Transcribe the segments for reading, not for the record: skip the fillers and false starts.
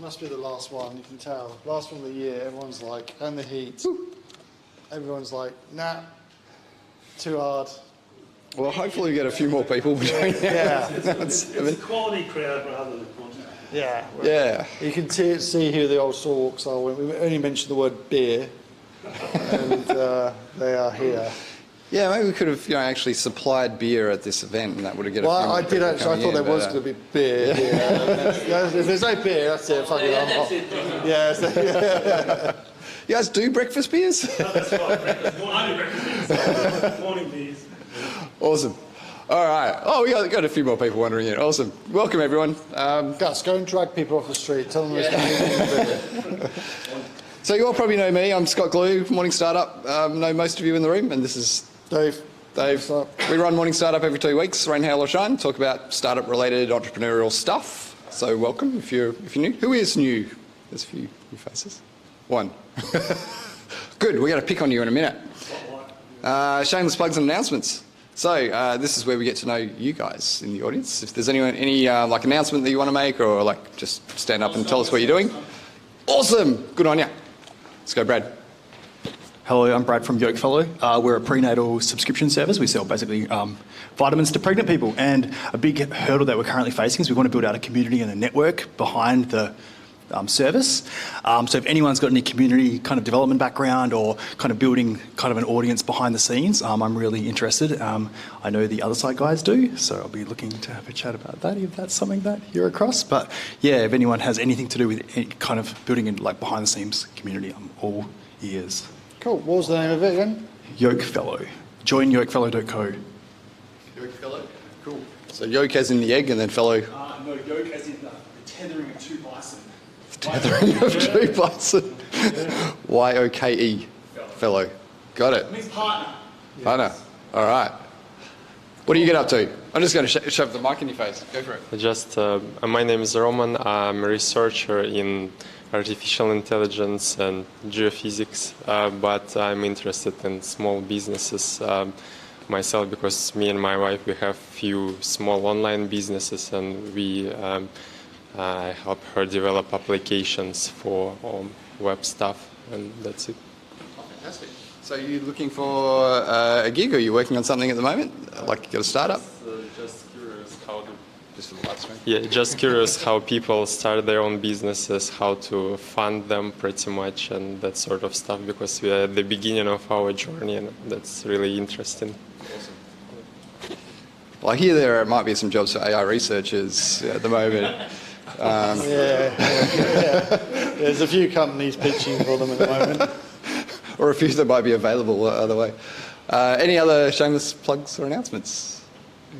Must be the last one, you can tell. Last one of the year, everyone's like, and the heat. Everyone's like, nah, too hard. Well, hopefully we get a few more people between now. Yeah. It's a quality crowd rather than quantity. Yeah. Yeah. You can see who the old stalwarts are. We only mentioned the word beer, and they are here. Yeah, maybe we could have, actually supplied beer at this event, and that would have Well, I did actually. I thought there was going to be beer. Yeah. If there's no beer, that's it. Fuck it. That's it. Yeah. You guys do breakfast beers? No, that's right. Breakfast. I do breakfast beers. Morning beers. Awesome. All right. Oh, we got a few more people wandering in. Awesome. Welcome, everyone. Gus, go and drag people off the street. Tell them there's beer. So you all probably know me. I'm Scott Glue, Morning Startup. Know most of you in the room, and this is Dave. We run Morning Startup every 2 weeks, rain, hail or shine, talk about startup-related entrepreneurial stuff. So welcome if you're new. Who is new? There's a few new faces. One. Good, we're going to pick on you in a minute. Shameless plugs and announcements. So this is where we get to know you guys in the audience. If there's any announcement that you want to make, or just stand up and tell us what you're doing. Awesome, good on you. Let's go, Brad. Hello, I'm Brad from Yokefellow. We're a prenatal subscription service. We sell basically vitamins to pregnant people. And a big hurdle that we're currently facing is we want to build out a community and a network behind the service. So if anyone's got any community kind of development background or kind of building kind of an audience behind the scenes, I'm really interested. I know the Otherside guys do, so I'll be looking to have a chat about that if that's something that you're across. But yeah, if anyone has anything to do with any kind of building in behind the scenes community, I'm all ears. Cool. What was the name of it again? Yokefellow. Join yokefellow.co. Yokefellow? Cool. So yoke as in the egg and then fellow? No, yoke as in the tethering of two bison. Tethering of two bison. Y-O-K-E. Fellow. Got it. It means partner. Partner. All right. What do you get up to? I'm just going to shove the mic in your face. Go for it. My name is Roman. I'm a researcher in artificial intelligence and geophysics, but I'm interested in small businesses myself because me and my wife, we have few small online businesses, and we help her develop applications for web stuff, and that's it. Oh, fantastic. So are you looking for a gig, or are you working on something at the moment? Like you got a startup? Just curious how to... Just for the live stream? Yeah, just curious how people start their own businesses, how to fund them pretty much, and that sort of stuff, because we are at the beginning of our journey, and that's really interesting. Awesome. Well, I hear there might be some jobs for AI researchers at the moment. There's a few companies pitching for them at the moment. Or a few that might be available the other way. Any other shameless plugs or announcements?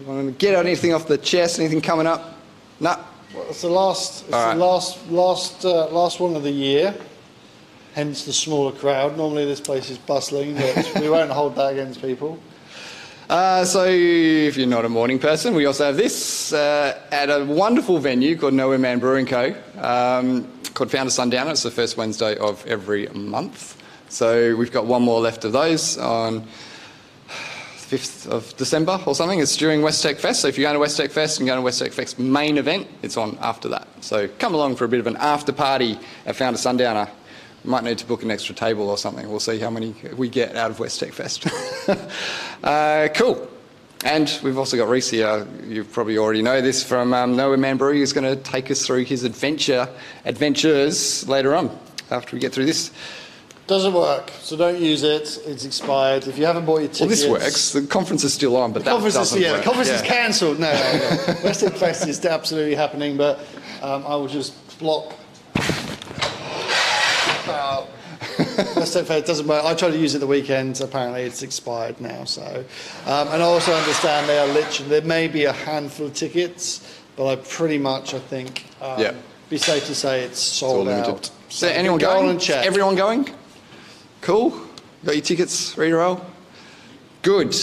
You want to get anything off the chest? Anything coming up? No. Well, it's the last one of the year. Hence the smaller crowd. Normally this place is bustling, but we won't hold that against people. So if you're not a morning person, we also have this at a wonderful venue called Nowhereman Brewing Co. Called Founder Sundowner. It's the first Wednesday of every month. So we've got one more left of those on 5th of December or something. It's during West Tech Fest. So if you're going to West Tech Fest and going to West Tech Fest main event, it's on after that. So come along for a bit of an after party at Founder Sundowner. Might need to book an extra table or something. We'll see how many we get out of West Tech Fest. Cool. And we've also got Reece here. You probably already know this from Nowhereman Brewing, who's going to take us through his adventures later on after we get through this. Doesn't work, so don't use it. It's expired. If you haven't bought your tickets... Well, this works. The conference is still on, but that doesn't work. The conference is cancelled. No. West Tech Fest is absolutely happening, but I will just block... West Tech Fest doesn't work. I tried to use it the weekend. Apparently it's expired now. So, and I also understand they are literally... There may be a handful of tickets, but I think... Be safe to say it's sold out. So anyone going? Everyone going? Cool. Got your tickets ready to roll? Good.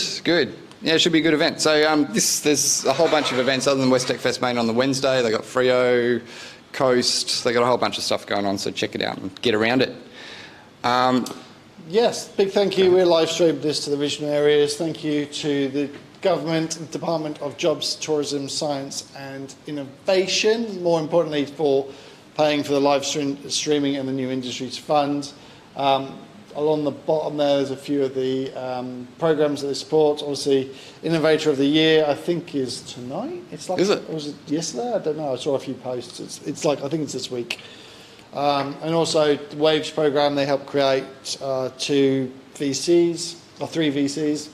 Yeah, it should be a good event. So there's a whole bunch of events other than West Tech Fest main on the Wednesday. They got Freo, Coast. They got a whole bunch of stuff going on. So check it out and get around it. Yes, big thank you. We're live streamed this to the regional areas. Thank you to the government, Department of Jobs, Tourism, Science and Innovation, more importantly for paying for the live streaming and the New Industries Fund. Along the bottom there's a few of the programs that they support. Obviously, Innovator of the Year, I think, is tonight. It's like, is it? Or was it yesterday? I don't know. I saw a few posts. It's like, I think it's this week. And also, the Waves program, they help create 2 VCs, or 3 VCs.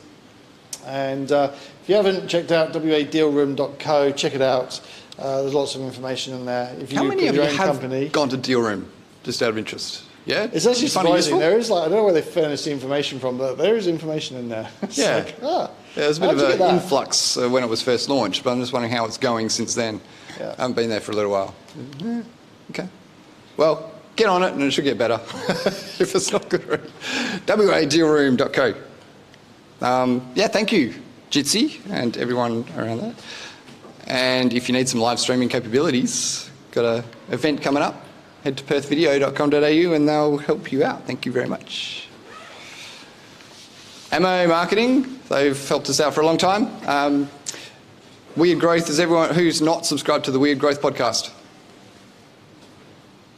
And if you haven't checked out wadealroom.co, check it out. There's lots of information in there. If you How many of you your own have company, gone to Deal Room, just out of interest? Yeah? it's actually You find it surprising. useful? There is, like, I don't know where they furnish the information from, but there is information in there. It's Yeah. like, Yeah, there's a bit how'd of you an get that? influx when it was first launched, but I'm just wondering how it's going since then. Yeah. I haven't been there for a little while. Okay. Well, get on it and it should get better if it's not good already. wadealroom.co. Yeah, thank you, Jitsi, and everyone around that. And if you need some live streaming capabilities, got an event coming up, head to perthvideo.com.au and they'll help you out. Thank you very much. Ammo Marketing, they've helped us out for a long time. Weird Growth, is everyone who's not subscribed to the Weird Growth podcast?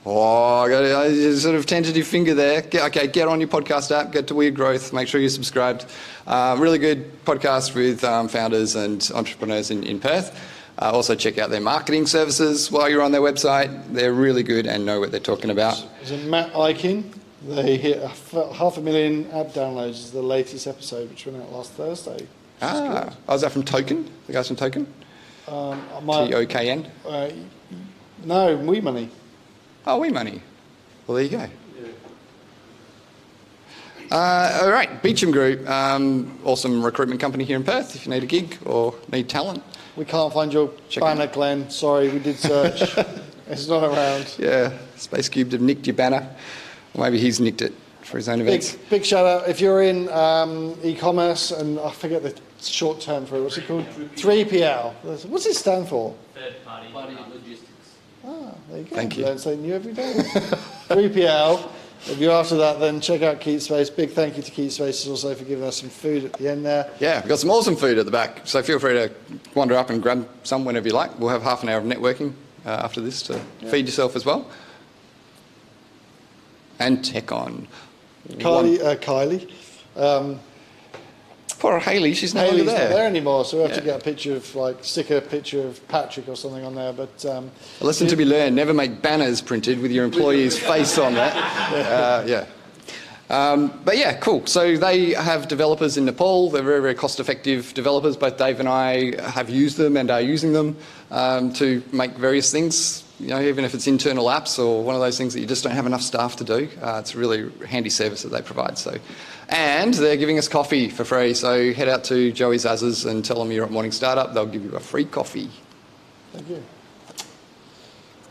Oh, I got a sort of tentative finger there. Get on your podcast app, get to Weird Growth, make sure you're subscribed. Really good podcast with founders and entrepreneurs in Perth. Also check out their marketing services while you're on their website. They're really good and know what they're talking about. Is it Matt Eichen? They hit 500,000 app downloads. Is the latest episode, which went out last Thursday. Was that from Token? The guys from Token? TOKN? No, WeMoney. Oh, WeMoney. Well, there you go. All right, Beecham Group, awesome recruitment company here in Perth. If you need a gig or need talent. We can't find your Check banner, it out. Glenn. Sorry, we did search. It's not around. Yeah, Space Cubed have nicked your banner. Or maybe he's nicked it for his own events. Big shout out. If you're in e-commerce, and I forget the short term for it, what's it called? 3PL. What's it stand for? Third party logistics. Ah, there you go. Thank you. Learn something new every day. 3PL. If you're after that, then check out Keep Space. Big thank you to Keep Spaces also for giving us some food at the end there. Yeah, we've got some awesome food at the back, so feel free to wander up and grab some whenever you like. We'll have half an hour of networking after this to feed yourself as well. And Tech On. Kylie. Poor Hayley, she's no Hayley's longer not there. there anymore, so we have to Yeah. get a picture of, stick a picture of Patrick or something on there. But A lesson to be learned, never make banners printed with your employee's face on that. But yeah, cool. So they have developers in Nepal. They're very, very cost-effective developers. Both Dave and I have used them and are using them to make various things. You know, even if it's internal apps or one of those things that you just don't have enough staff to do, it's a really handy service that they provide. So, and they're giving us coffee for free. So head out to Joey Zaz's and tell them you're at Morning Startup. They'll give you a free coffee. thank you.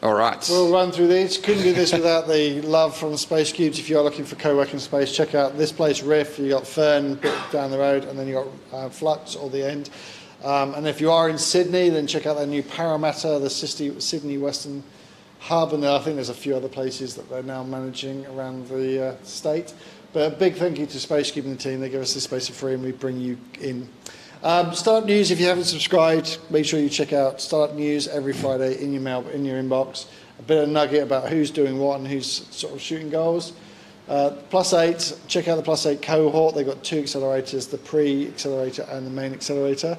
All right. We'll run through these. Couldn't do this without the love from Space Cubes. If you are looking for co-working space, check out this place, Riff. You got Fern a bit down the road, and then you got Flux or the end. And if you are in Sydney, then check out their new Parramatta, the Sydney Western Hub, and I think there's a few other places that they're now managing around the state. But a big thank you to Space Cube and the team. They give us this space for free, and we bring you in. Startup News, if you haven't subscribed, make sure you check out Startup News every Friday in your mail, in your inbox. A bit of nugget about who's doing what and who's sort of shooting goals. +8, check out the +8 cohort. They've got 2 accelerators, the pre-accelerator and the main accelerator.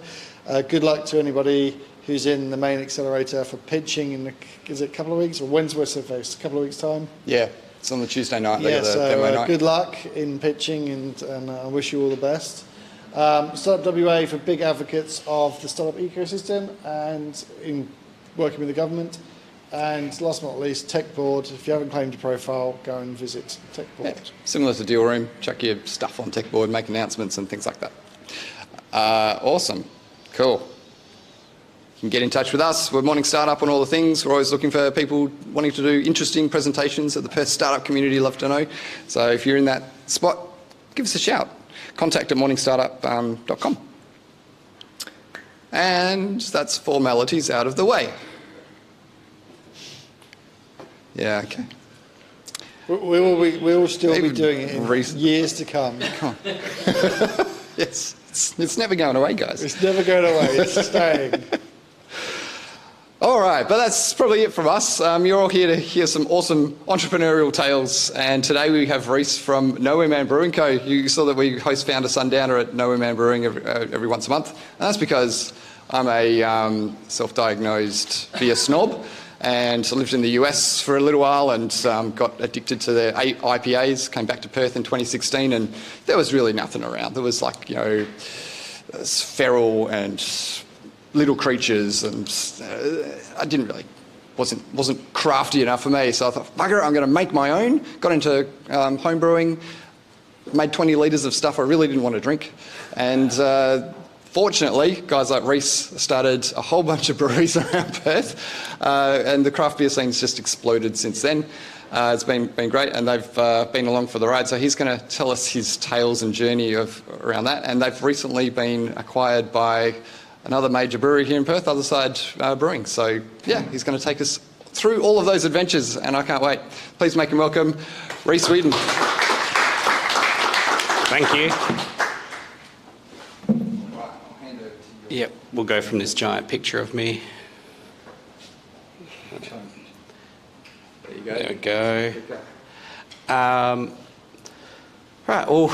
Good luck to anybody who's in the main accelerator for pitching in, is it a couple of weeks? Or when's Western Fest? A couple of weeks' time? Yeah, it's on the Tuesday night. They Yeah, got the demo so night. good luck in pitching, and I wish you all the best. Startup WA for big advocates of the startup ecosystem and in working with the government. And last but not least, Tech Board. If you haven't claimed a profile, go and visit Tech Board. Yeah, similar to Deal Room, chuck your stuff on Tech Board, make announcements and things like that. Awesome, cool. You can get in touch with us. We're Morning Startup on all the things. We're always looking for people wanting to do interesting presentations that the Perth startup community love to know. So if you're in that spot, give us a shout. Contact at morningstartup.com. And that's formalities out of the way. Yeah, okay. We will still be Maybe doing it in recent- years to come. Yes, it's never going away, guys. It's never going away. It's staying. All right, but that's probably it from us. You're all here to hear some awesome entrepreneurial tales, and today we have Reece from Nowhereman Brewing Co. You saw that we host Founder Sundowner at Nowhereman Brewing every once a month, and that's because I'm a self-diagnosed beer snob, and I lived in the US for a little while and got addicted to their IPAs, came back to Perth in 2016, and there was really nothing around. There was like, it's feral and little creatures, and I didn't really, wasn't crafty enough for me. So I thought, bugger it, I'm going to make my own. Got into home brewing, made 20 litres of stuff I really didn't want to drink. And fortunately, guys like Reece started a whole bunch of breweries around Perth, and the craft beer scene's just exploded since then. It's been great, and they've been along for the ride. So he's going to tell us his tales and journey around that. And they've recently been acquired by another major brewery here in Perth, Otherside Brewing. So, yeah, he's going to take us through all of those adventures, and I can't wait. Please make him welcome, Reece Wheadon. Thank you. Yep, we'll go from this giant picture of me. There you go. There we go. Right, well,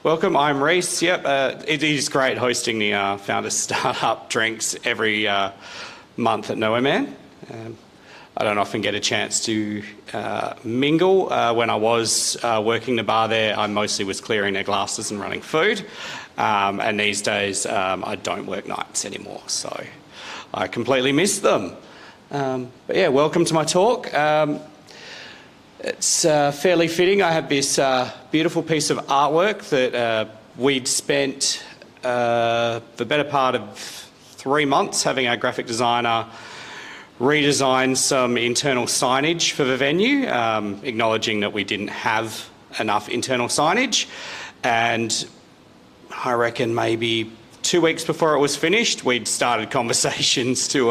welcome, I'm Reece. Yep, it is great hosting the Founder Startup drinks every month at Nowhereman. I don't often get a chance to mingle. When I was working the bar there, I mostly was clearing their glasses and running food. And these days, I don't work nights anymore, so I completely miss them. But yeah, welcome to my talk. It's fairly fitting. I have this beautiful piece of artwork that we'd spent the better part of 3 months having our graphic designer redesign some internal signage for the venue, acknowledging that we didn't have enough internal signage. And I reckon maybe 2 weeks before it was finished, we'd started conversations to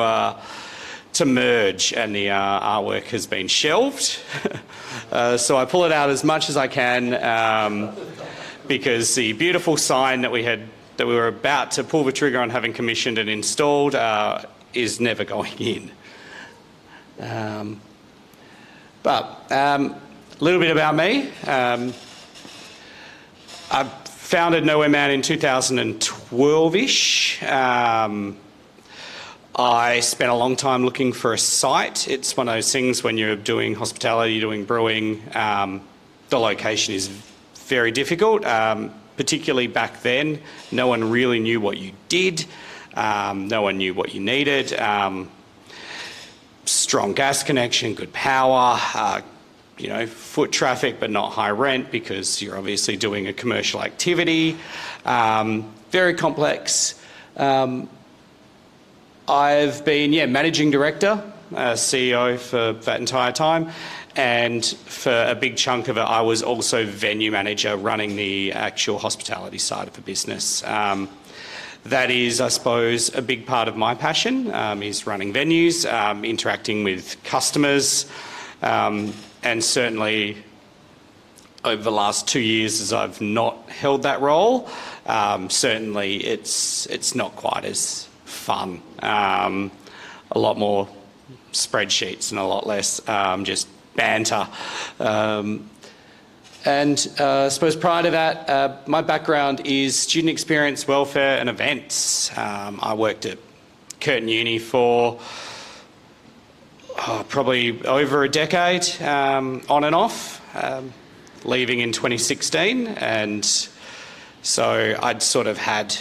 merge, and the artwork has been shelved. So I pull it out as much as I can, because the beautiful sign that we were about to pull the trigger on having commissioned and installed is never going in. But a little bit about me. I founded Nowhereman in 2012-ish. I spent a long time looking for a site. It's one of those things when you're doing hospitality, doing brewing, the location is very difficult, particularly back then. No one really knew what you did. No one knew what you needed. Strong gas connection, good power, foot traffic but not high rent because you're obviously doing a commercial activity. Very complex. I've been, managing director, CEO for that entire time, and for a big chunk of it, I was also venue manager running the actual hospitality side of the business. That is, I suppose, a big part of my passion, is running venues, interacting with customers, and certainly over the last 2 years as I've not held that role, certainly it's not quite as fun. A lot more spreadsheets and a lot less just banter. And I suppose prior to that, my background is student experience, welfare and events. I worked at Curtin Uni for probably over a decade, on and off, leaving in 2016. And so I'd sort of had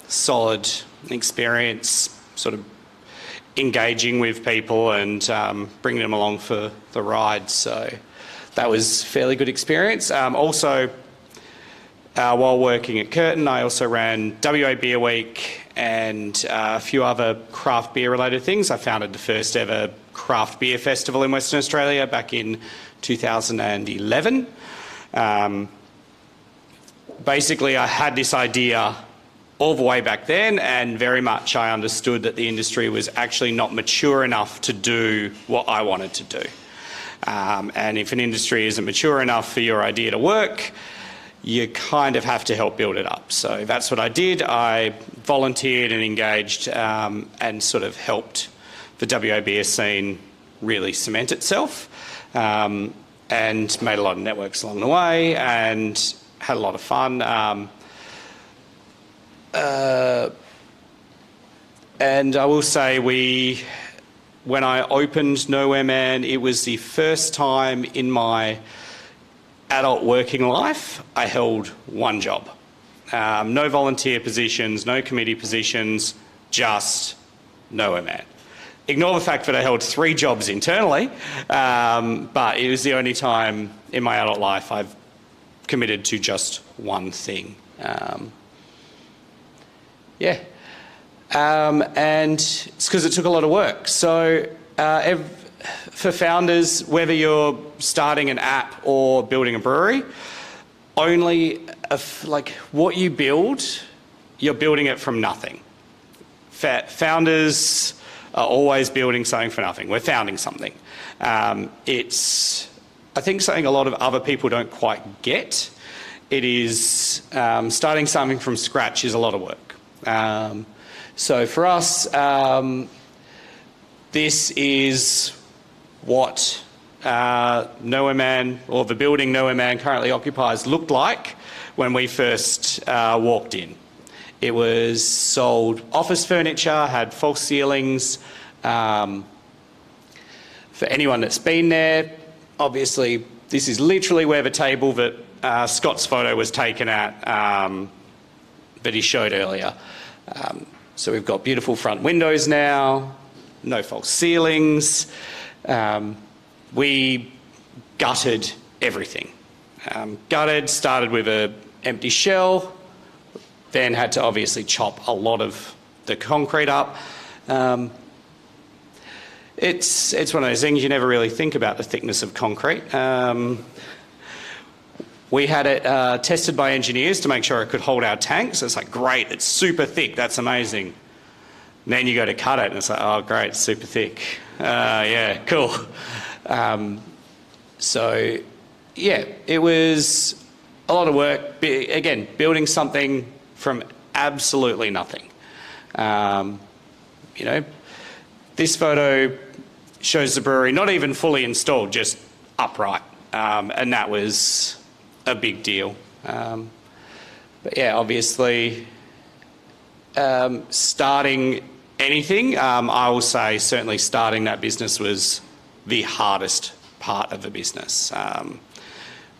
solid experience sort of engaging with people and bringing them along for the ride. So that was fairly good experience. Also, while working at Curtin, I also ran WA Beer Week and a few other craft beer related things. I founded the first ever craft beer festival in Western Australia back in 2011. Basically, I had this idea all the way back then, and very much I understood that the industry was actually not mature enough to do what I wanted to do. And if an industry isn't mature enough for your idea to work, you kind of have to help build it up. So that's what I did. I volunteered and engaged and sort of helped the WA beer scene really cement itself, and made a lot of networks along the way and had a lot of fun. And I will say when I opened Nowhereman, it was the first time in my adult working life I held one job. No volunteer positions, no committee positions, just Nowhereman. Ignore the fact that I held 3 jobs internally, but it was the only time in my adult life I've committed to just one thing. And it's because it took a lot of work. So for founders, whether you're starting an app or building a brewery, only what you build, you're building it from nothing. Founders are always building something for nothing. We're founding something. It's, I think, something a lot of other people don't quite get. It is starting something from scratch is a lot of work. So for us, this is what Nowhereman, or the building Nowhereman currently occupies, looked like when we first walked in. It was sold office furniture, had false ceilings. For anyone that's been there, obviously this is literally where the table that Scott's photo was taken at that he showed earlier. So we've got beautiful front windows now, no false ceilings. We gutted everything. Started with an empty shell, then had to obviously chop a lot of the concrete up. It's one of those things you never really think about, the thickness of concrete. We had it tested by engineers to make sure it could hold our tanks. It's like, great, it's super thick, that's amazing. And then you go to cut it and it's like, oh great, it's super thick. Yeah, cool. So yeah, it was a lot of work. Again, building something from absolutely nothing. This photo shows the brewery not even fully installed, just upright. And that was a big deal. But yeah, obviously, starting anything, I will say certainly starting that business was the hardest part of the business.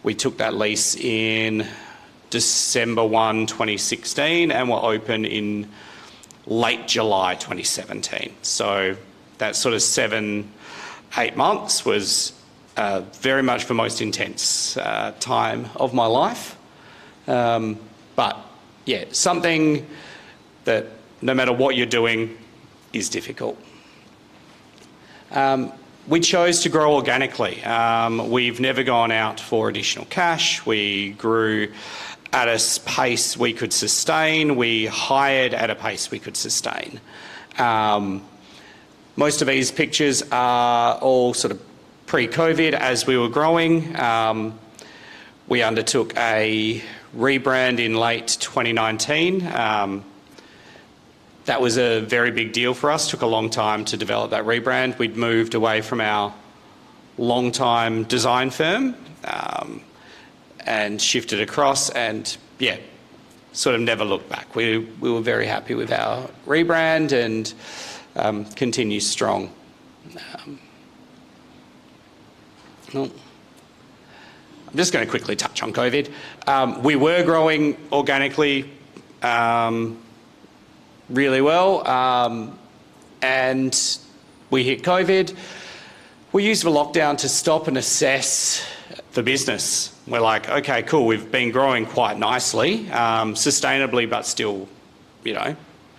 We took that lease in December 1, 2016, and were open in late July 2017. So that sort of 7-8 months was very much the most intense time of my life. But yeah, something that no matter what you're doing is difficult. We chose to grow organically. We've never gone out for additional cash. We grew at a pace we could sustain. We hired at a pace we could sustain. Most of these pictures are all sort of pre-COVID as we were growing. We undertook a rebrand in late 2019. That was a very big deal for us. Took a long time to develop that rebrand. We'd moved away from our long-time design firm and shifted across, and yeah, sort of never looked back. We were very happy with our rebrand and continue strong. I'm just going to quickly touch on COVID. We were growing organically really well, and we hit COVID. We used the lockdown to stop and assess the business. We're like, okay, cool, we've been growing quite nicely, sustainably, but still,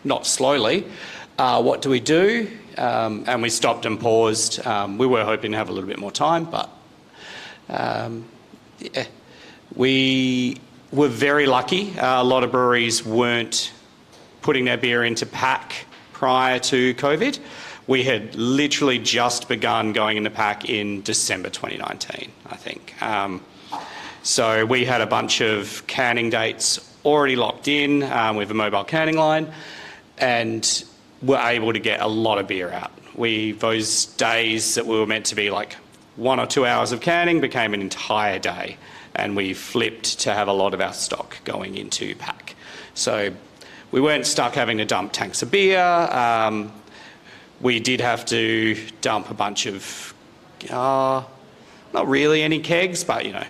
not slowly. What do we do? And we stopped and paused. We were hoping to have a little bit more time, but yeah, we were very lucky. A lot of breweries weren't putting their beer into pack prior to COVID. We had literally just begun going into pack in December 2019, I think. So we had a bunch of canning dates already locked in with a mobile canning line, and were able to get a lot of beer out. Those days that we were meant to be like 1 or 2 hours of canning became an entire day, and we flipped to have a lot of our stock going into pack. So we weren't stuck having to dump tanks of beer. We did have to dump a bunch of, not really any kegs, but you know,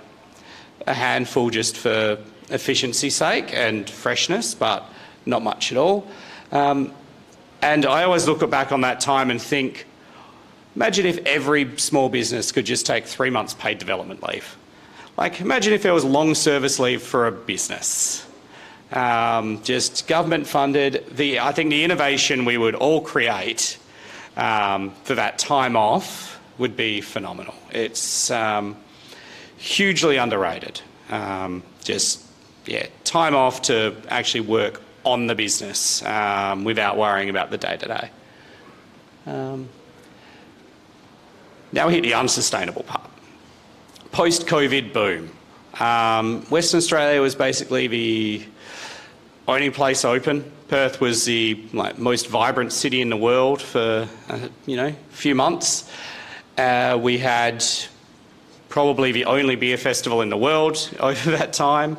a handful just for efficiency's sake and freshness, but not much at all. And I always look back on that time and think, imagine if every small business could just take 3 months paid development leave. Like, imagine if there was long service leave for a business. Just government funded. I think the innovation we would all create for that time off would be phenomenal. It's hugely underrated. Time off to actually work on the business without worrying about the day-to-day. Now we hit the unsustainable part. Post-COVID boom. Western Australia was basically the only place open. Perth was the most vibrant city in the world for a few months. We had probably the only beer festival in the world over that time,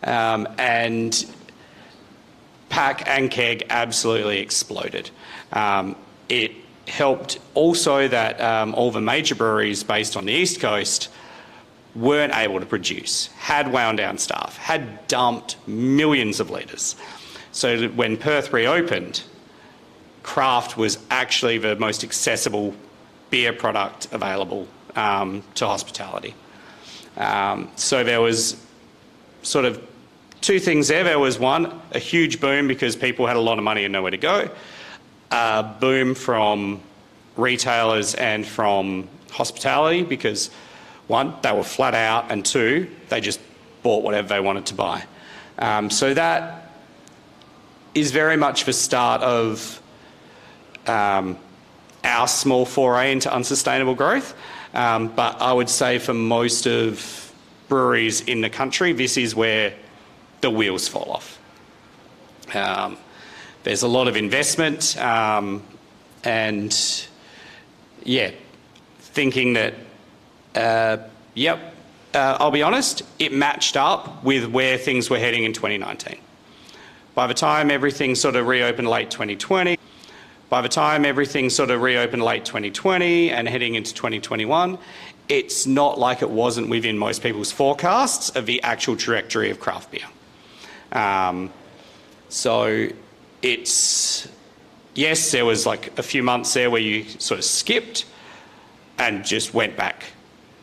and pack and keg absolutely exploded. It helped also that all the major breweries based on the East Coast weren't able to produce, had wound down staff, had dumped millions of litres. So that when Perth reopened, craft was actually the most accessible beer product available to hospitality. So there was sort of two things there. There was one, a huge boom because people had a lot of money and nowhere to go. A boom from retailers and from hospitality because one, they were flat out, and two, they just bought whatever they wanted to buy. So that is very much the start of our small foray into unsustainable growth. But I would say for most of breweries in the country, this is where the wheels fall off. There's a lot of investment and, thinking that, I'll be honest, it matched up with where things were heading in 2019. By the time everything sort of reopened late 2020, and heading into 2021, it's not like it wasn't within most people's forecasts of the actual trajectory of craft beer. So it's, yes, there was like a few months there where you sort of skipped and just went back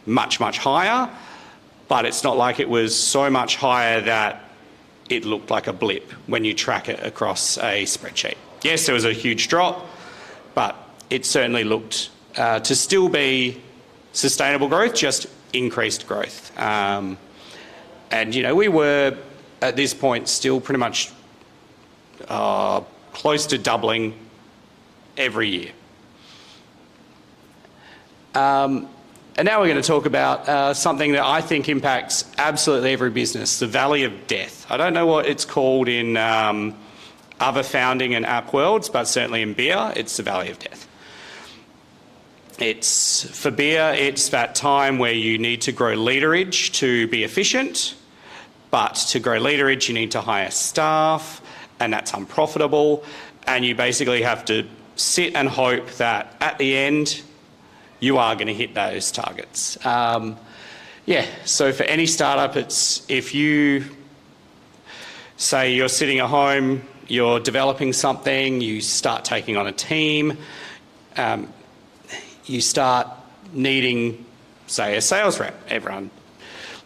much, much higher, but it's not like it was so much higher that it looked like a blip when you track it across a spreadsheet. Yes, there was a huge drop, but it certainly looked to still be sustainable growth, just increased growth. And, we were at this point still pretty much close to doubling every year. And now we're going to talk about something that I think impacts absolutely every business, the valley of death. I don't know what it's called in other founding and app worlds, but certainly in beer, it's the valley of death. For beer, it's that time where you need to grow literage to be efficient, but to grow literage, you need to hire staff, and that's unprofitable, and you basically have to sit and hope that at the end, you are going to hit those targets. So for any startup, it's if you say you're sitting at home, you're developing something, you start taking on a team, you start needing, say, a sales rep. Everyone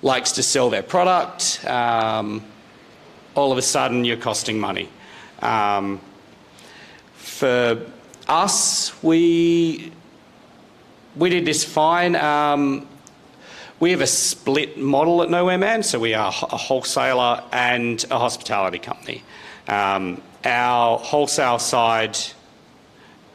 likes to sell their product. All of a sudden, you're costing money. For us, we did this fine. We have a split model at Nowhereman, so we are a wholesaler and a hospitality company. Our wholesale side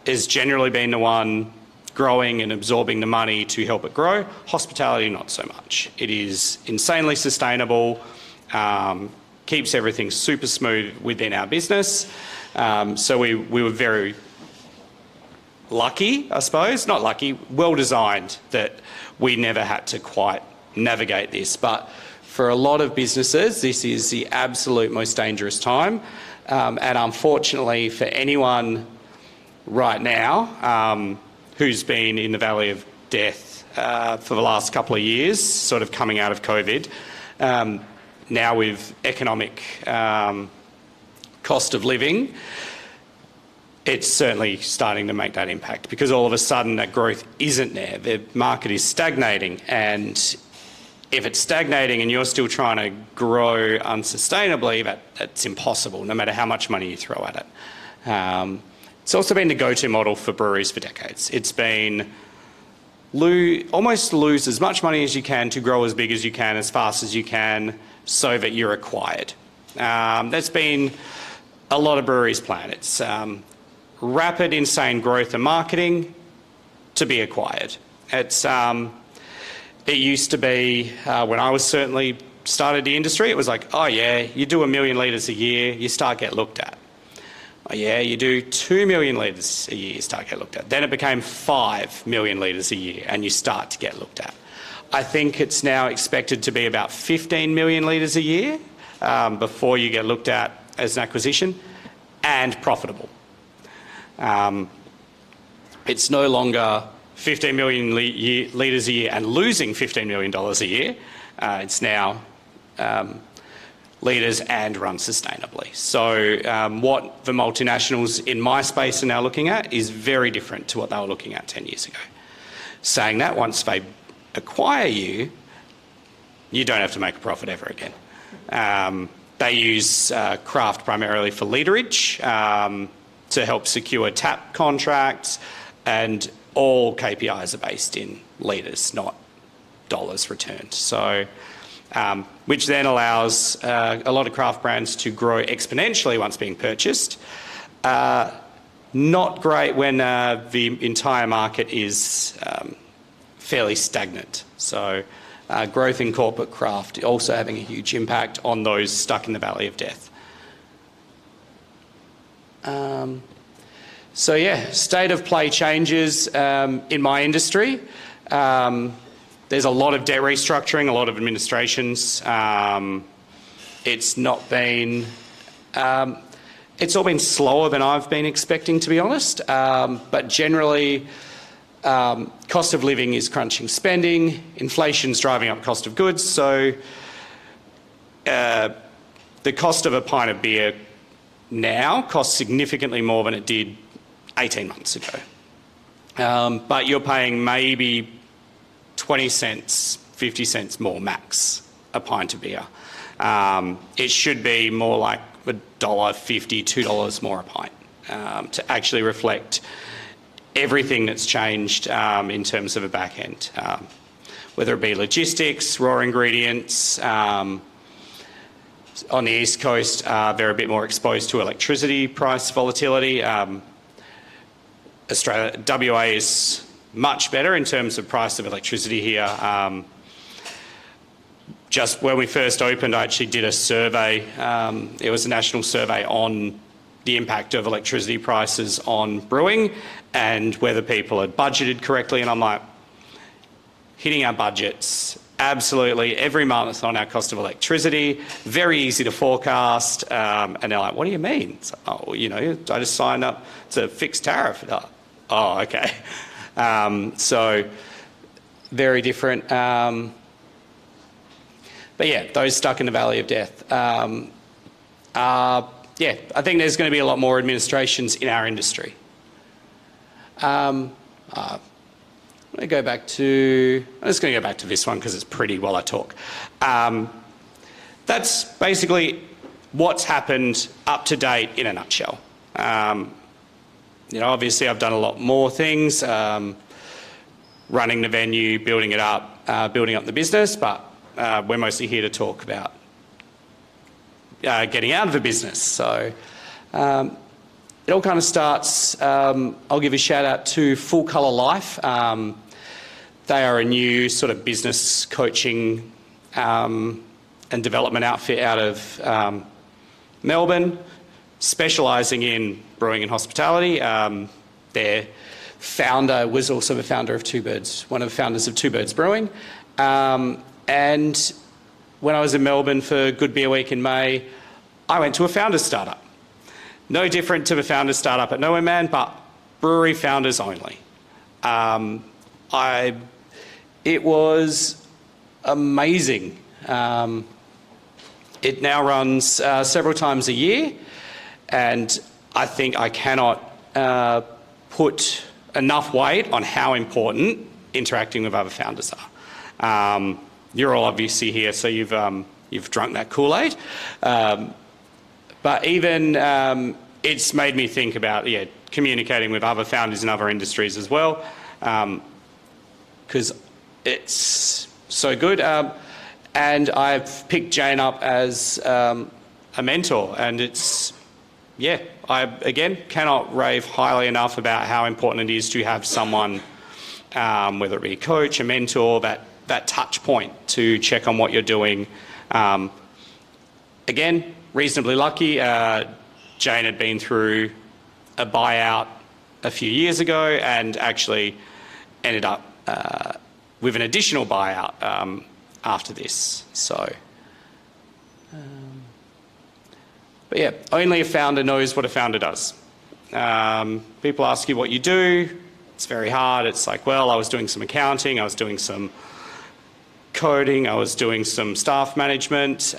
has generally been the one growing and absorbing the money to help it grow. Hospitality, not so much. It is insanely sustainable, keeps everything super smooth within our business. So we were very lucky, I suppose, not lucky, well designed that we never had to quite navigate this. But for a lot of businesses, this is the absolute most dangerous time. And unfortunately for anyone right now who's been in the valley of death for the last couple of years, sort of coming out of COVID, now with economic cost of living, it's certainly starting to make that impact, because all of a sudden that growth isn't there. The market is stagnating, and if it's stagnating and you're still trying to grow unsustainably, that's impossible, no matter how much money you throw at it. It's also been the go-to model for breweries for decades. It's been almost lose as much money as you can to grow as big as you can, as fast as you can, so that you're acquired. That's been a lot of breweries' plan. It's rapid, insane growth and marketing to be acquired. It used to be, when I was certainly started the industry, it was like, oh yeah, you do 1 million litres a year, you start get looked at. Oh yeah, you do 2 million litres a year, you start get looked at. Then it became 5 million litres a year and you start to get looked at. I think it's now expected to be about 15 million litres a year before you get looked at as an acquisition, and profitable. It's no longer 15 million litres a year and losing $15 million a year. It's now litres and run sustainably. So what the multinationals in my space are now looking at is very different to what they were looking at 10 years ago. Saying that, once they acquire you, you don't have to make a profit ever again. They use craft primarily for leaderage to help secure tap contracts, and all KPIs are based in litres, not dollars returned. So, which then allows a lot of craft brands to grow exponentially once being purchased. Not great when the entire market is fairly stagnant. So growth in corporate craft also having a huge impact on those stuck in the valley of death. So yeah, state of play changes in my industry. There's a lot of debt restructuring, a lot of administrations. It's not been, it's all been slower than I've been expecting, to be honest. But generally, cost of living is crunching spending, inflation's driving up cost of goods. So the cost of a pint of beer now costs significantly more than it did 18 months ago. But you're paying maybe 20 cents, 50 cents more max a pint of beer. It should be more like $1.50, $2 more a pint to actually reflect everything that's changed in terms of a back end, whether it be logistics, raw ingredients. On the East Coast, they're a bit more exposed to electricity price volatility. WA is much better in terms of price of electricity here. Just when we first opened, I actually did a survey. It was a national survey on the impact of electricity prices on brewing and whether people had budgeted correctly. And I'm like, hitting our budgets absolutely every month on our cost of electricity, very easy to forecast. And they're like, what do you mean? It's like, oh, you know, I just signed up to a fixed tariff. Oh, okay. So very different. But yeah, those stuck in the valley of death. Yeah, I think there's going to be a lot more administrations in our industry. I'm just going to go back to this one because it's pretty while I talk. That's basically what's happened up to date in a nutshell. You know, obviously I've done a lot more things, running the venue, building it up, building up the business, but we're mostly here to talk about getting out of the business. So it all kind of starts, I'll give a shout out to Full Colour Life. They are a new sort of business coaching and development outfit out of Melbourne, specialising in brewing and hospitality. Their founder was also the founder of Two Birds, one of the founders of Two Birds Brewing. And when I was in Melbourne for Good Beer Week in May, I went to a founders startup. No different to the founders startup at Nowhereman, but brewery founders only. It was amazing. It now runs several times a year, and I think I cannot put enough weight on how important interacting with other founders are. You're all obviously here, so you've drunk that Kool-Aid. But even it's made me think about communicating with other founders in other industries as well, because it's so good. And I've picked Jane up as a mentor, and I again cannot rave highly enough about how important it is to have someone, whether it be a coach, a mentor, that touch point to check on what you're doing. Again, reasonably lucky. Jane had been through a buyout a few years ago and actually ended up with an additional buyout after this. So, but yeah, only a founder knows what a founder does. People ask you what you do. It's very hard. It's like, well, I was doing some accounting, I was doing some coding, I was doing some staff management.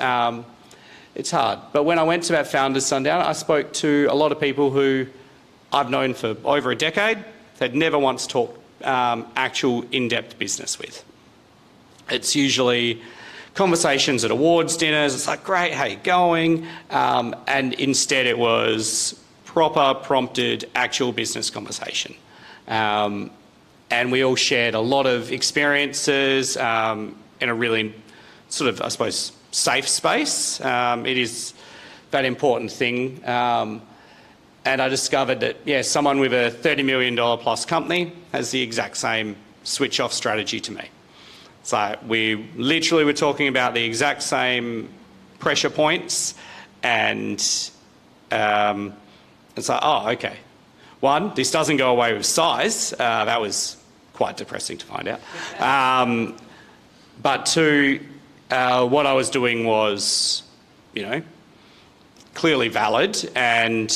It's hard. But when I went to that Founders Sundown, I spoke to a lot of people who I've known for over a decade. They'd never once talked actual in-depth business with. It's usually conversations at awards dinners. It's like, great, how you going? And instead it was proper, prompted, actual business conversation. And we all shared a lot of experiences in a really sort of, I suppose, safe space. It is that important thing. And I discovered that, someone with a $30 million plus company has the exact same switch off strategy to me. So we literally were talking about the exact same pressure points, and it's like, oh, okay. One, this doesn't go away with size. That was quite depressing to find out. But two, what I was doing was, clearly valid, and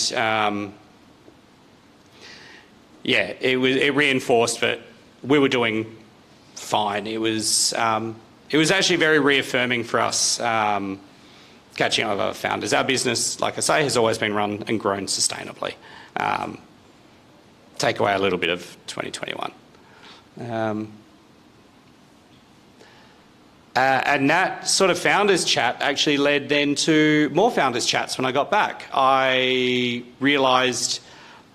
it reinforced that we were doing fine. It was actually very reaffirming for us catching up with other founders. Our business, like I say, has always been run and grown sustainably. Take away a little bit of 2021. And that sort of founders chat actually led then to more founders chats when I got back. I realised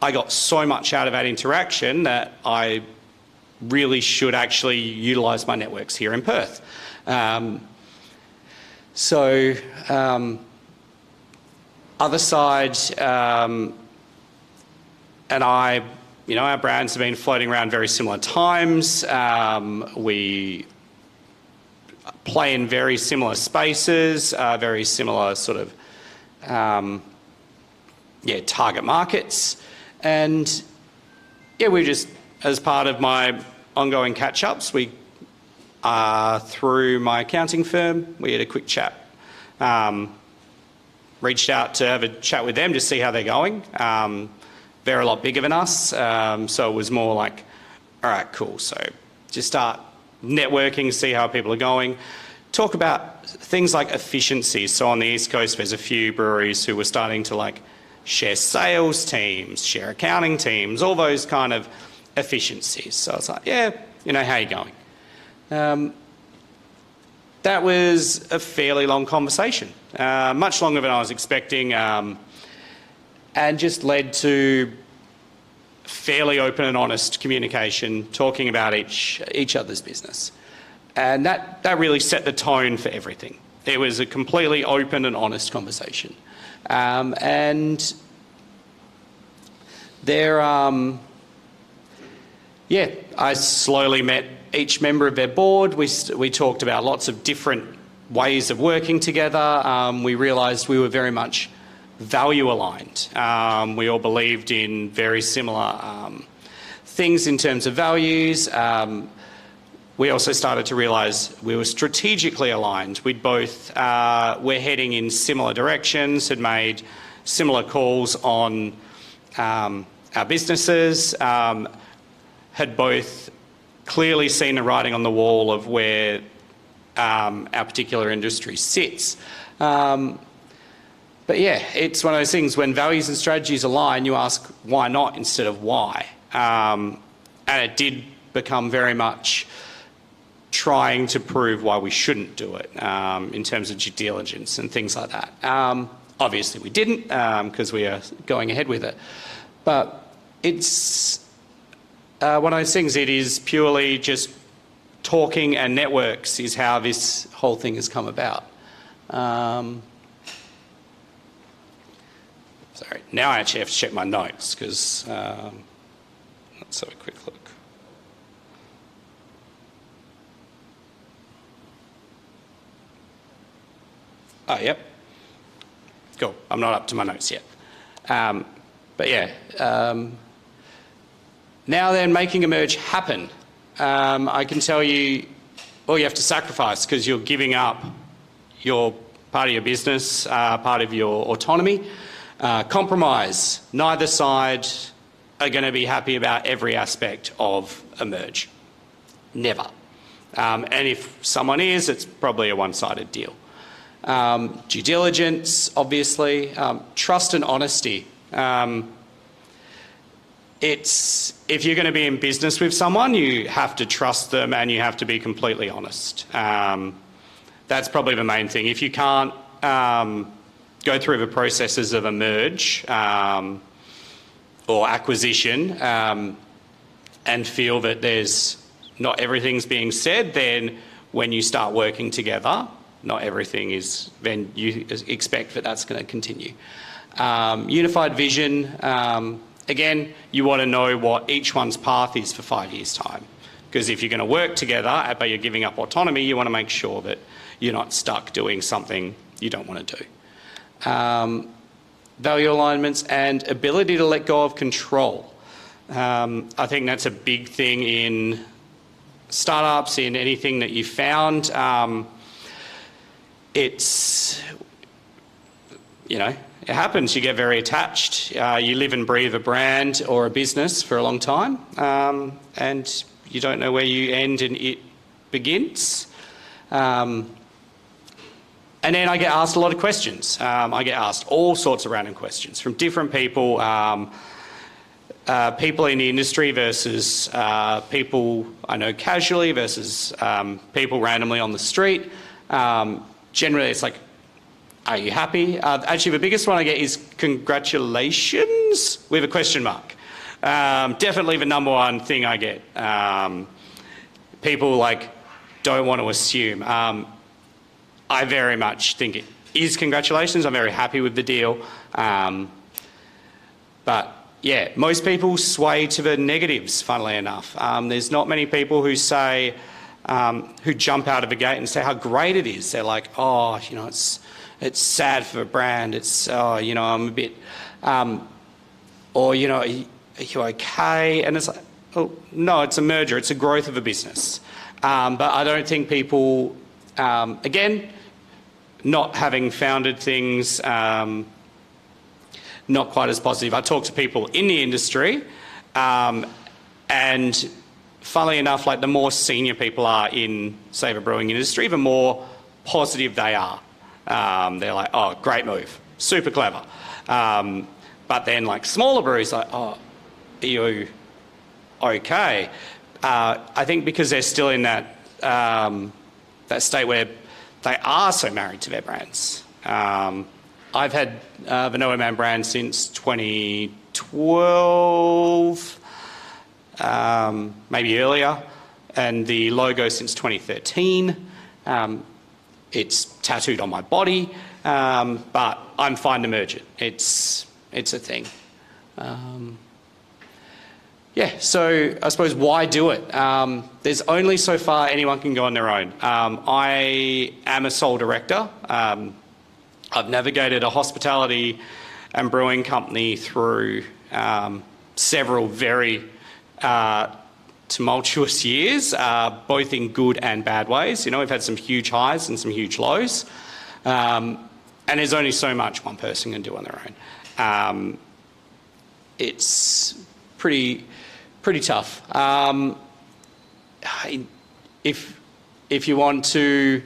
I got so much out of that interaction that I really should actually utilise my networks here in Perth. Otherside and I, our brands have been floating around very similar times. We play in very similar spaces, very similar sort of, target markets. And we just, as part of my ongoing catch-ups, through my accounting firm, we had a quick chat. Reached out to have a chat with them to see how they're going. They're a lot bigger than us, so it was more like, all right, cool. So just start networking, see how people are going. Talk about things like efficiencies. So on the East Coast, there's a few breweries who were starting to share sales teams, share accounting teams, all those kind of efficiencies. So I was like, how you going? That was a fairly long conversation, much longer than I was expecting, and just led to fairly open and honest communication, talking about each other's business. And that really set the tone for everything. It was a completely open and honest conversation. And I slowly met each member of their board. We talked about lots of different ways of working together. We realised we were very much value aligned. We all believed in very similar things in terms of values. We also started to realise we were strategically aligned. We'd both were heading in similar directions, had made similar calls on our businesses, had both clearly seen the writing on the wall of where our particular industry sits. But yeah, it's one of those things when values and strategies align, you ask why not instead of why. And it did become very much trying to prove why we shouldn't do it in terms of due diligence and things like that. Obviously we didn't because we are going ahead with it. But it's one of those things, it is purely just talking and networks is how this whole thing has come about. Sorry, now I actually have to check my notes because let's have a quick look. Oh, yep. Cool. I'm not up to my notes yet. But yeah, now then, making a merge happen. I can tell you, well, you have to sacrifice because you're giving up your part of your business, part of your autonomy. Compromise. Neither side are going to be happy about every aspect of a merge. Never. And if someone is, it's probably a one-sided deal. Due diligence, obviously. Trust and honesty. If you're going to be in business with someone, you have to trust them and you have to be completely honest. That's probably the main thing. If you can't go through the processes of a merge or acquisition and feel that there's not everything's being said, then when you start working together, not everything is, then you expect that that's going to continue. Unified vision, again, you want to know what each one's path is for 5 years' time. Because if you're going to work together, but you're giving up autonomy, you want to make sure that you're not stuck doing something you don't want to do. Value alignments and ability to let go of control. I think that's a big thing in startups, in anything that you found. It's, you know, it happens. You get very attached. You live and breathe a brand or a business for a long time, and you don't know where you end and it begins. And then I get asked a lot of questions. I get asked all sorts of random questions from different people, people in the industry versus people I know casually versus people randomly on the street. Generally, it's like, are you happy? Actually, the biggest one I get is congratulations with a question mark. Definitely the number one thing I get. People like don't want to assume. I very much think it is congratulations. I'm very happy with the deal. But yeah, most people sway to the negatives, funnily enough. There's not many people who say, who jump out of the gate and say how great it is. They're like, oh, you know, it's sad for the brand. It's, oh, you know, I'm a bit, or, you know, are you okay? And it's like, oh, no, it's a merger. It's a growth of a business. But I don't think people, again, not having founded things, not quite as positive. I talk to people in the industry, and funnily enough, like the more senior people are in, say, the brewing industry, the more positive they are. They're like, oh, great move, super clever. But then like smaller breweries, like, oh, are you okay? I think because they're still in that that state where they are so married to their brands. I've had the Nowhereman brand since 2012, maybe earlier, and the logo since 2013. It's tattooed on my body, but I'm fine to merge it. It's a thing. Yeah, so I suppose why do it? There's only so far anyone can go on their own. I am a sole director. I've navigated a hospitality and brewing company through several very tumultuous years, both in good and bad ways. You know, we've had some huge highs and some huge lows. And there's only so much one person can do on their own. It's pretty tough. If you want to,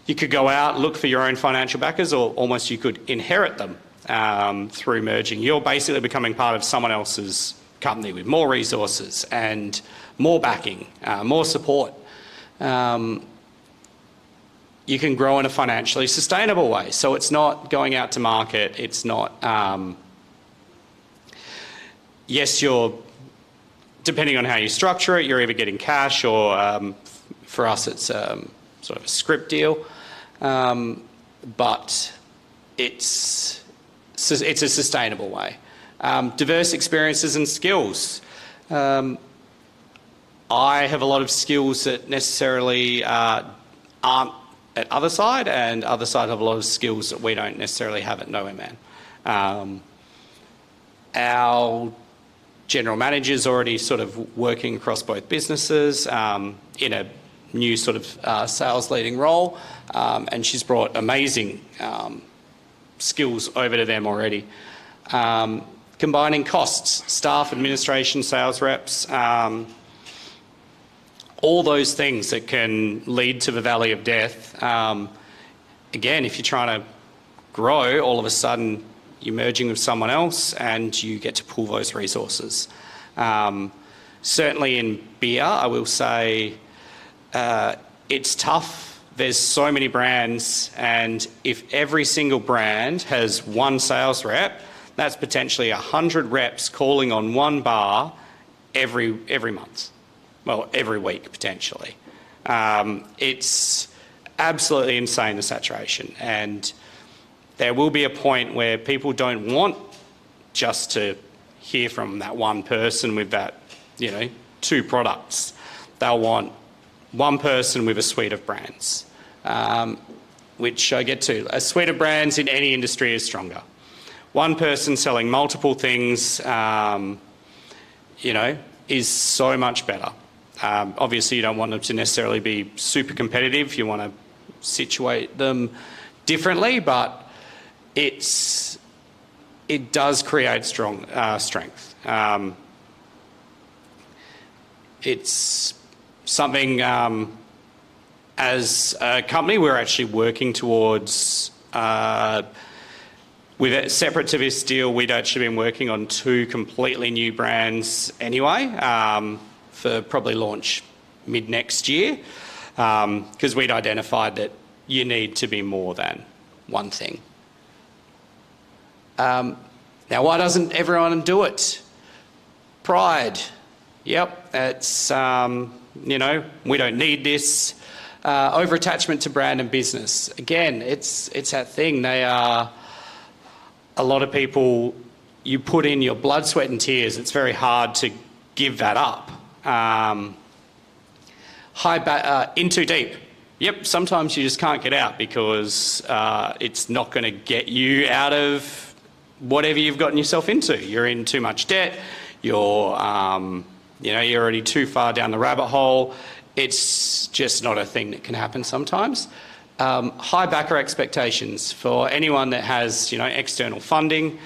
you could go out, look for your own financial backers, or almost you could inherit them through merging. You're basically becoming part of someone else's company with more resources and more backing, more support. You can grow in a financially sustainable way. So it's not going out to market. It's not, yes, you're, depending on how you structure it, you're either getting cash or for us it's sort of a script deal. But it's a sustainable way. Diverse experiences and skills. I have a lot of skills that necessarily aren't at Otherside, and Otherside have a lot of skills that we don't necessarily have at Nowhereman. Our general manager's already sort of working across both businesses in a new sort of sales leading role, and she's brought amazing skills over to them already. Combining costs, staff, administration, sales reps, all those things that can lead to the valley of death. Again, if you're trying to grow, all of a sudden you're merging with someone else and you get to pool those resources. Certainly in beer, I will say it's tough. There's so many brands, and if every single brand has one sales rep, that's potentially 100 reps calling on one bar every month. Well, every week potentially. It's absolutely insane, the saturation, and there will be a point where people don't want just to hear from that one person with that, you know, 2 products. They'll want one person with a suite of brands, which I get to. A suite of brands in any industry is stronger. One person selling multiple things, you know, is so much better. Obviously, you don't want them to necessarily be super competitive. You want to situate them differently, but it does create strong strength. It's something, as a company, we're actually working towards. Separate to this deal, we'd actually been working on 2 completely new brands anyway, for probably launch mid-next year, because we'd identified that you need to be more than one thing. Now, why doesn't everyone do it? Pride. Yep, it's, you know, we don't need this. Over-attachment to brand and business. Again, it's that thing. They are... A lot of people, you put in your blood, sweat and tears. It's very hard to give that up. In too deep. Yep, sometimes you just can't get out because it's not going to get you out of whatever you've gotten yourself into. You're in too much debt. You're, you know, you're already too far down the rabbit hole. It's just not a thing that can happen sometimes. High backer expectations for anyone that has, you know, external funding.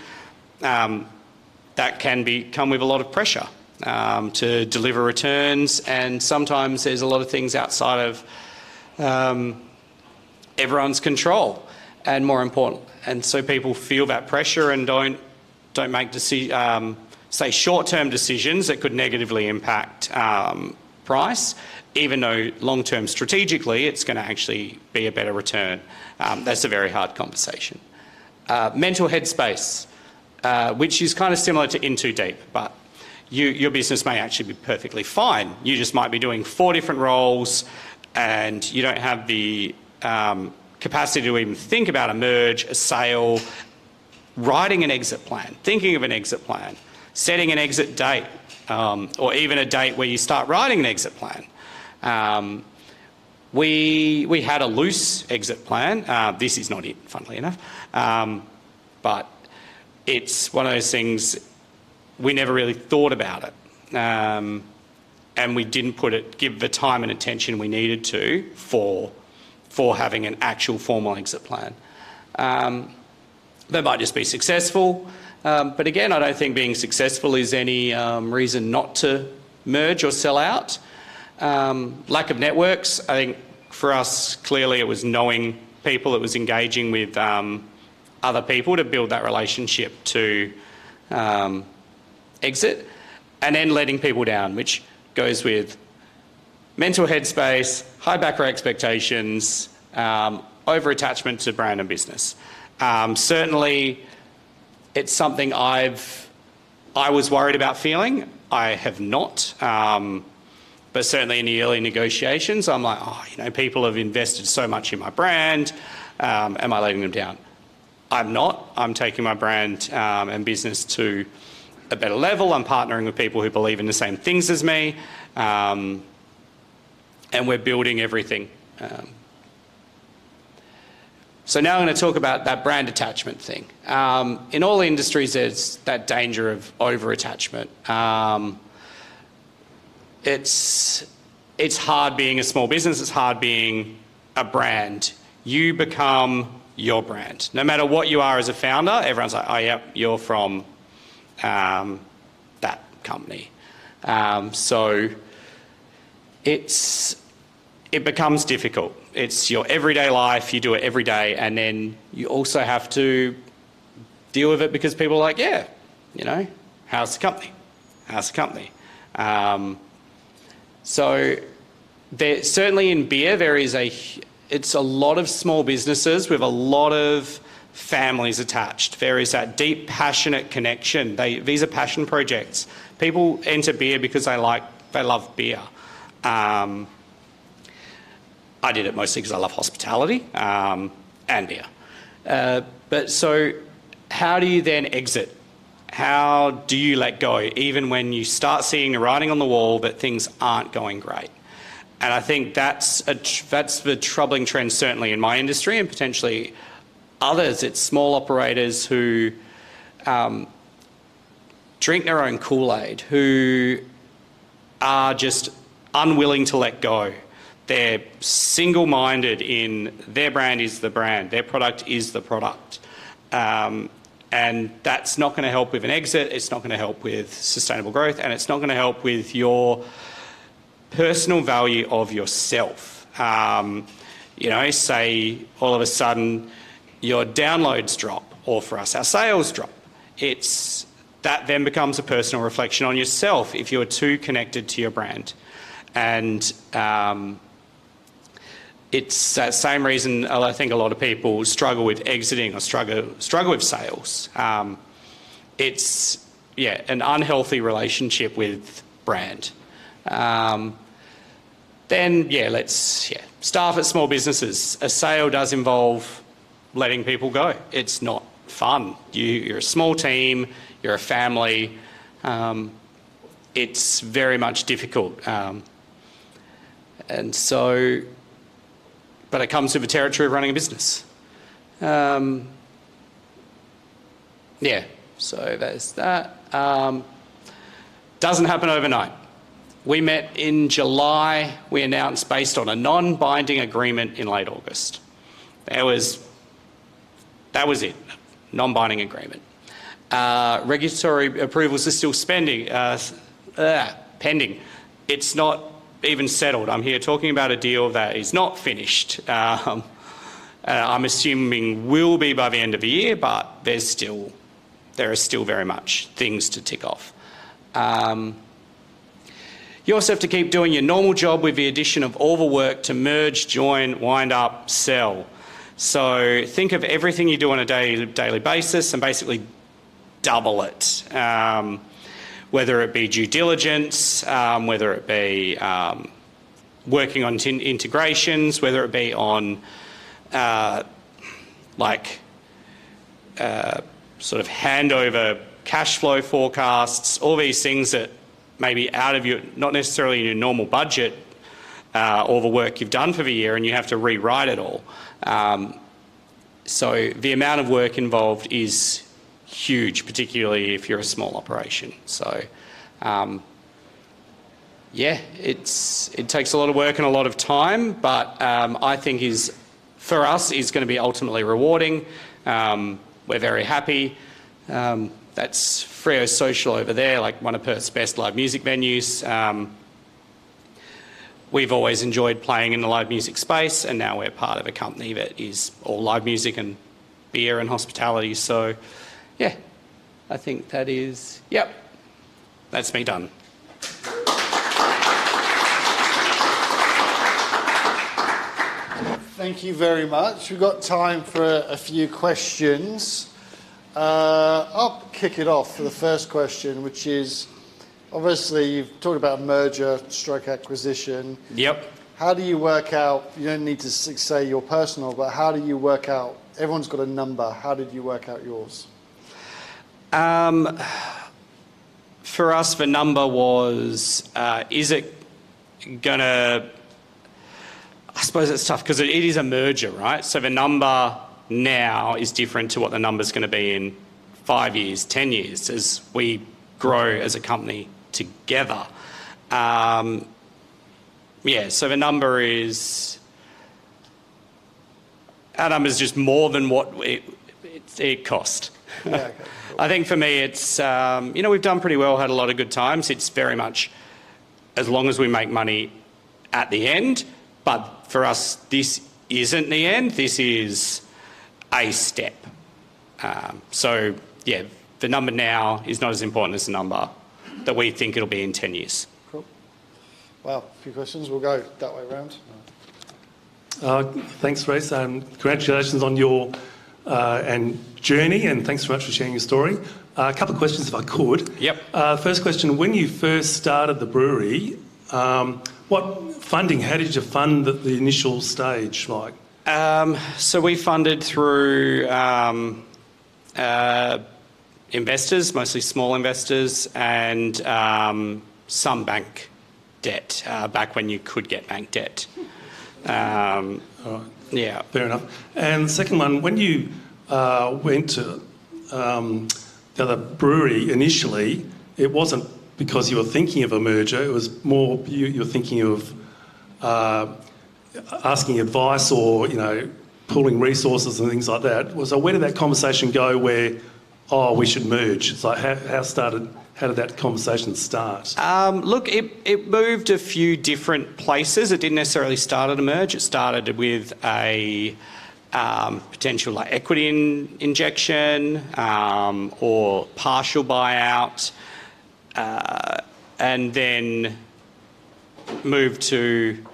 That can come with a lot of pressure to deliver returns, and sometimes there's a lot of things outside of everyone's control, and more important. And so people feel that pressure and don't make say short-term decisions that could negatively impact price, even though long-term strategically it's going to actually be a better return. That's a very hard conversation. Mental headspace, which is kind of similar to in too deep, but your business may actually be perfectly fine. You just might be doing 4 different roles and you don't have the capacity to even think about a merge, a sale, writing an exit plan, thinking of an exit plan, setting an exit date, or even a date where you start writing an exit plan. We had a loose exit plan. This is not it, funnily enough. But it's one of those things, we never really thought about it. And we didn't give the time and attention we needed to for having an actual formal exit plan. They might just be successful. But again, I don't think being successful is any reason not to merge or sell out. Lack of networks, I think for us, clearly it was knowing people, it was engaging with other people to build that relationship to exit, and then letting people down, which goes with mental headspace, high backer expectations, over-attachment to brand and business. Certainly, it's something I was worried about feeling. I have not. But certainly in the early negotiations, I'm like, people have invested so much in my brand. Am I letting them down? I'm not. I'm taking my brand and business to a better level. I'm partnering with people who believe in the same things as me. And we're building everything. So now I'm going to talk about that brand attachment thing. In all industries, there's that danger of over-attachment. It's hard being a small business. It's hard being a brand. You become your brand. No matter what you are as a founder, everyone's like, oh, yep, you're from that company. So it becomes difficult. It's your everyday life. You do it every day. And then you also have to deal with it because people are like, yeah, how's the company? How's the company? So there, certainly in beer, it's a lot of small businesses with a lot of families attached. There is that deep, passionate connection. These are passion projects. People enter beer because they love beer. I did it mostly because I love hospitality and beer. But so how do you then exit? How do you let go, even when you start seeing the writing on the wall that things aren't going great? And I think that's the troubling trend, certainly in my industry and potentially others. It's small operators who drink their own Kool-Aid, who are just unwilling to let go. They're single-minded in their brand is the brand, their product is the product. And that's not going to help with an exit, it's not going to help with sustainable growth, and it's not going to help with your personal value of yourself. Say all of a sudden your downloads drop, or for us, our sales drop. That then becomes a personal reflection on yourself if you're too connected to your brand. And it's that same reason I think a lot of people struggle with exiting or struggle with sales. It's an unhealthy relationship with brand. Staff at small businesses. A sale does involve letting people go. It's not fun. You're a small team, you're a family. It's very much difficult. But it comes with the territory of running a business. So there's that. Doesn't happen overnight. We met in July. We announced based on a non-binding agreement in late August. That was it, non-binding agreement. Regulatory approvals are still pending. It's not even settled. I'm here talking about a deal that is not finished. I'm assuming will be by the end of the year, but there are still very much things to tick off. You also have to keep doing your normal job with the addition of all the work to merge, join, wind up, sell. So think of everything you do on a daily basis and basically double it. Whether it be due diligence, whether it be working on integrations, whether it be on sort of handover cash flow forecasts, all these things that maybe out of your, not necessarily your normal budget, all the work you've done for the year, and you have to rewrite it all. So the amount of work involved is huge, particularly if you're a small operation. So, yeah, it takes a lot of work and a lot of time, but I think for us is going to be ultimately rewarding. We're very happy. That's Freo Social over there, like one of Perth's best live music venues. We've always enjoyed playing in the live music space, and now we're part of a company that is all live music and beer and hospitality. So, yeah, I think that is, yep, that's me done. Thank you very much. We've got time for a few questions. I'll kick it off for the first question, which is, obviously you've talked about merger stroke acquisition. Yep. How do you work out, you don't need to say your personal, but how do you work out, everyone's got a number, how did you work out yours? For us, the number was, is it going to, I suppose it's tough because it is a merger, right? So the number now is different to what the number's going to be in 5 years, 10 years as we grow as a company together. Yeah, so the number is, our number is just more than what it cost. Yeah, okay, cool. I think for me it's, we've done pretty well, had a lot of good times. It's very much as long as we make money at the end, but for us this isn't the end, this is a step. So yeah, the number now is not as important as the number that we think it'll be in 10 years. Cool. Well, a few questions, we'll go that way around. Thanks, Reece. Congratulations on your journey, and thanks very much for sharing your story. A couple of questions, if I could. Yep. First question: when you first started the brewery, what funding? How did you fund the initial stage? Like, so we funded through investors, mostly small investors, and some bank debt back when you could get bank debt. all right. Yeah. Fair enough. And the second one, when you went to the other brewery initially, it wasn't because you were thinking of a merger, it was more you were thinking of asking advice or, pooling resources and things like that. So where did that conversation go where, we should merge? It's like, how did that conversation start? Look, it moved a few different places. It didn't necessarily start at a merge. It started with a potential equity injection or partial buyout, and then moved to,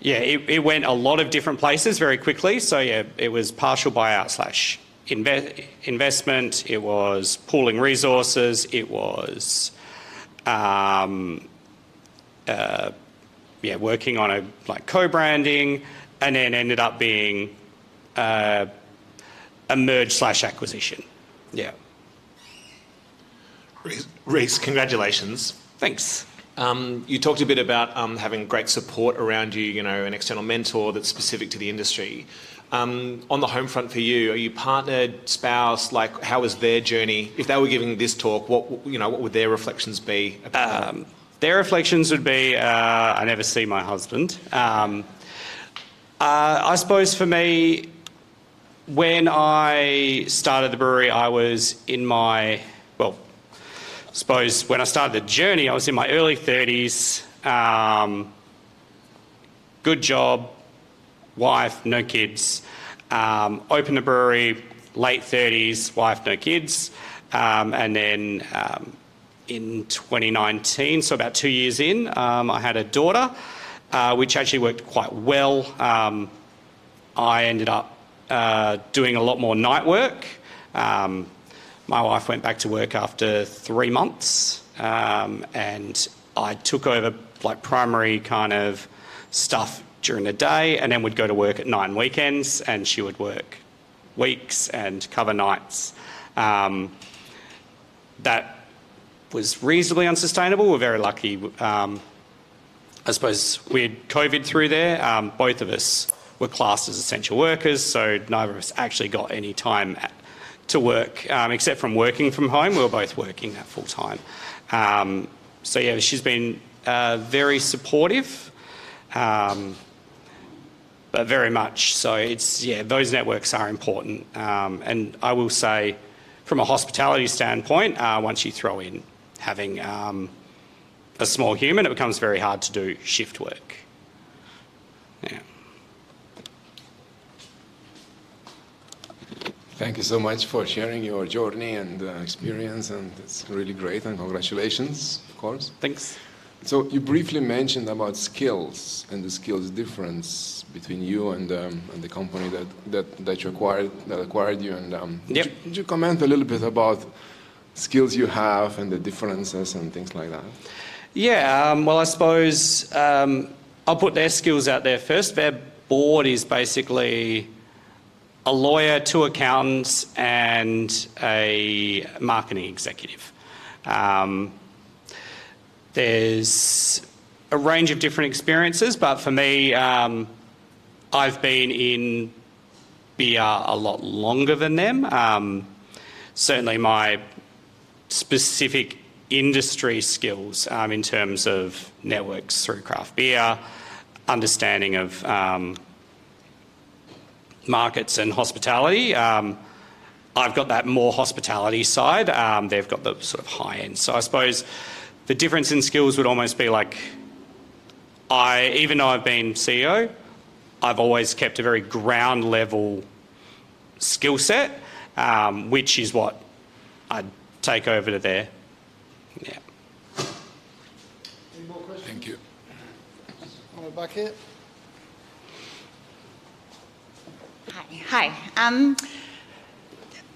it went a lot of different places very quickly. So yeah, it was partial buyout / investment, it was pooling resources, it was working on a co-branding, and then ended up being a merge / acquisition. Yeah. Reece, congratulations. Thanks. You talked a bit about having great support around you, an external mentor that's specific to the industry. On the home front for you, are you partnered, spouse? How was their journey? If they were giving this talk, what would their reflections be about that? Their reflections would be, I never see my husband. I suppose for me, when I started the brewery, I was in my, I suppose when I started the journey, I was in my early 30s, good job, wife, no kids. Opened the brewery, late 30s, wife, no kids. And then in 2019, so about 2 years in, I had a daughter, which actually worked quite well. I ended up doing a lot more night work. My wife went back to work after 3 months, and I took over primary kind of stuff during the day, and then would go to work at night and weekends, and she would work weeks and cover nights. That was reasonably unsustainable. We're very lucky. I suppose we had COVID through there. Both of us were classed as essential workers, so neither of us actually got any time to work, except from working from home. We were both working that full time. So yeah, she's been very supportive, but very much so. It's, yeah, those networks are important. And I will say, from a hospitality standpoint, once you throw in having a small human, it becomes very hard to do shift work. Yeah. Thank you so much for sharing your journey and experience, and it's really great, and congratulations, of course. Thanks. So you briefly mentioned about skills and the skills difference between you and the company that acquired you, and Yep. Could you comment a little bit about skills you have and the differences and things like that? Yeah, well, I suppose I'll put their skills out there first. Their board is basically a lawyer, 2 accountants, and a marketing executive. There's a range of different experiences, but for me, I've been in beer a lot longer than them. Certainly my specific industry skills in terms of networks through craft beer, understanding of markets and hospitality. I've got that more hospitality side. They've got the sort of high end. So I suppose the difference in skills would almost be like, even though I've been CEO, I've always kept a very ground level skill set, which is what I'd take over to there. Yeah. Any more questions? Thank you. One back here. Hi.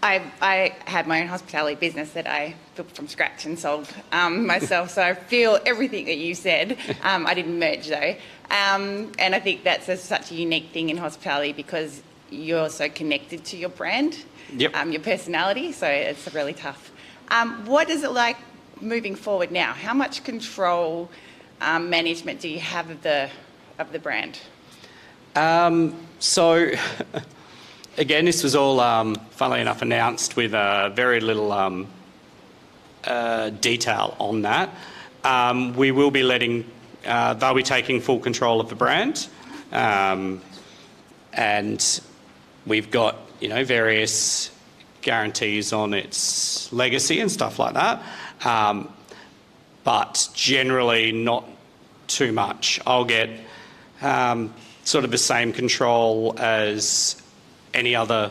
I had my own hospitality business that I built from scratch and sold myself, so I feel everything that you said. I didn't merge though. And I think that's such a unique thing in hospitality because you're so connected to your brand, Yep. your personality, so it's really tough. What is it like moving forward now? How much control, management do you have of the brand? So, again, this was all, funnily enough, announced with very little detail on that. We will be they'll be taking full control of the brand. And we've got, various guarantees on its legacy and stuff like that. But generally not too much. I'll get sort of the same control as any other